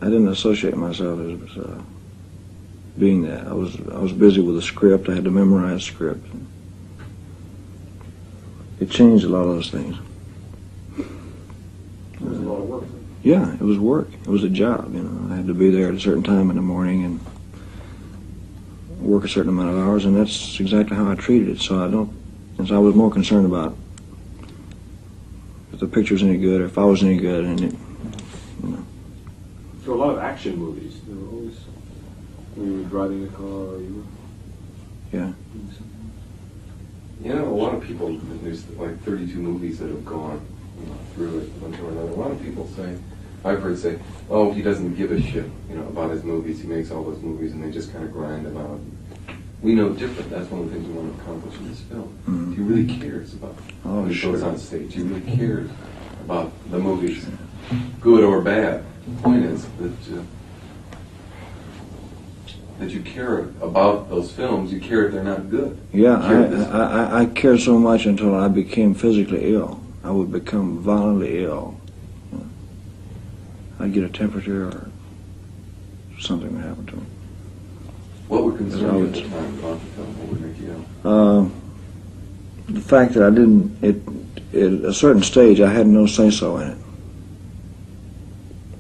didn't associate myself as being that. I was busy with a script. I had to memorize a script. It changed a lot of those things. It was a lot of work. Yeah, it was work. It was a job. You know, I had to be there at a certain time in the morning and work a certain amount of hours, and that's exactly how I treated it. So I was more concerned about if the picture was any good or if I was any good, and it, you know. There were a lot of action movies. There were always when you were driving a car or you were Yeah. doing something. You know, a lot of people, there's like 32 movies that have gone through it one to another. A lot of people say, I've heard say, oh, he doesn't give a shit, about his movies. He makes all those movies and they just kind of grind them out. We know different. That's one of the things we want to accomplish in this film. Mm-hmm. He really cares about what goes on stage. He really cares about the movies, good or bad. The point is that you care about those films. You care if they're not good. Yeah, I cared so much until I became physically ill. I would become violently ill. I'd get a temperature or something would happen to me. What would concern you at the time about the film? What would make you ill? The fact that I didn't, at a certain stage, I had no say-so in it.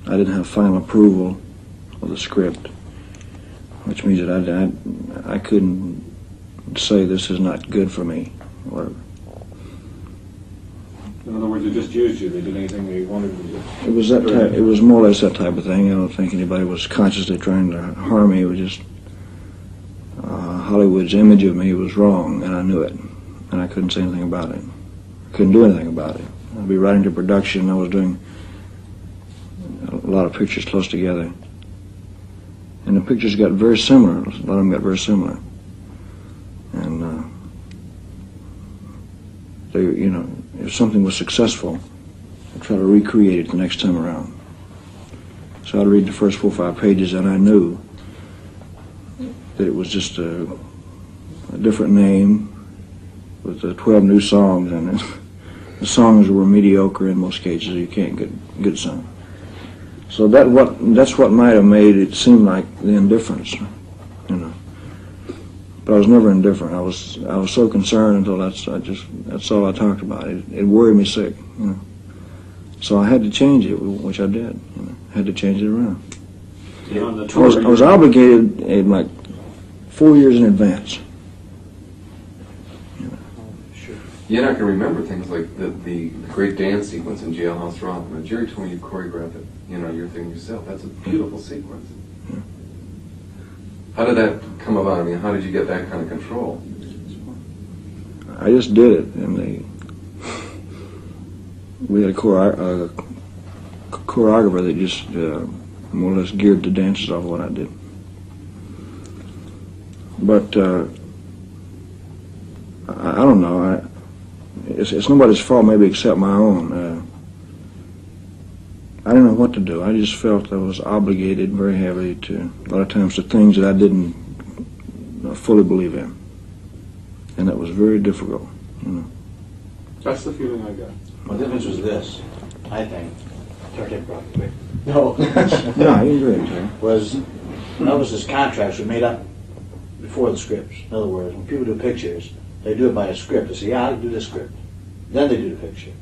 I didn't have final approval of the script, which means that I couldn't say this is not good for me, or whatever. In other words, they just used you. They did anything they wanted to do. It was that type. It was more or less that type of thing. I don't think anybody was consciously trying to harm me. It was just Hollywood's image of me was wrong, and I knew it, and I couldn't say anything about it. I couldn't do anything about it. I'd be writing to production. I was doing a lot of pictures close together, and the pictures got very similar. A lot of them got very similar, and they, if something was successful, I'd try to recreate it the next time around. So I'd read the first 4 or 5 pages, and I knew that it was just a different name with 12 new songs, and the songs were mediocre in most cases. You can't get good song. So that's what might have made it seem like the indifference, But I was never indifferent. I was so concerned until that's all I talked about. It worried me sick, So I had to change it, which I did. I had to change it around. Yeah, on the tour, I was obligated in like 4 years in advance. You're not going to remember things like the great dance sequence in Jailhouse Rock. Jerry told me you choreographed it, your thing yourself. That's a beautiful sequence. Yeah. How did that come about? I mean, how did you get that kind of control? I just did it, and we had a choreographer that just more or less geared the dances off of what I did. But I don't know. It's nobody's fault, maybe except my own. I didn't know what to do. I just felt I was obligated very heavily to, a lot of times, to things that I didn't fully believe in. And that was very difficult, that's the feeling I got. The difference was this, I think. Probably. No, you agree, Terry. Was Elvis's contracts were made up before the scripts. In other words, when people do pictures, they do it by a script. They say, yeah, I'll do this script. Then they do the picture.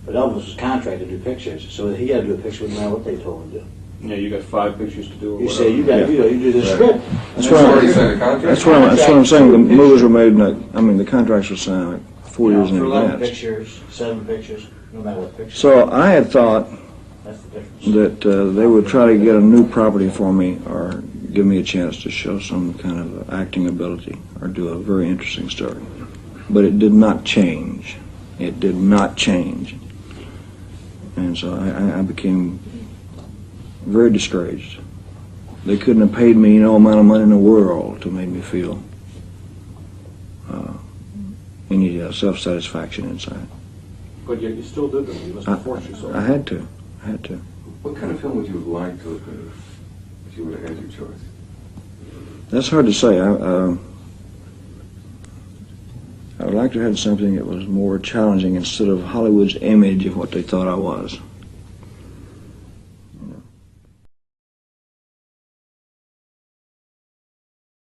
But Elvis was contracted to do pictures, so he had to do a picture no matter what they told him to do. Yeah, you got 5 pictures to do. Or You whatever. say, you do this script. That's what I'm saying. The movies were made, the contracts were signed like 4 years in for 11 advance. pictures, 7 pictures, no matter what picture. So I had thought That's the difference. that they would try to get a new property for me or give me a chance to show some kind of acting ability or do a very interesting story. But it did not change. It did not change. And so I became very discouraged. They couldn't have paid me no amount of money in the world to make me feel any self-satisfaction inside. But yet you still did them. You must have forced yourself. I had to. What kind of film would you have liked to have made if you would have had your choice? That's hard to say. I would like to have had something that was more challenging instead of Hollywood's image of what they thought I was.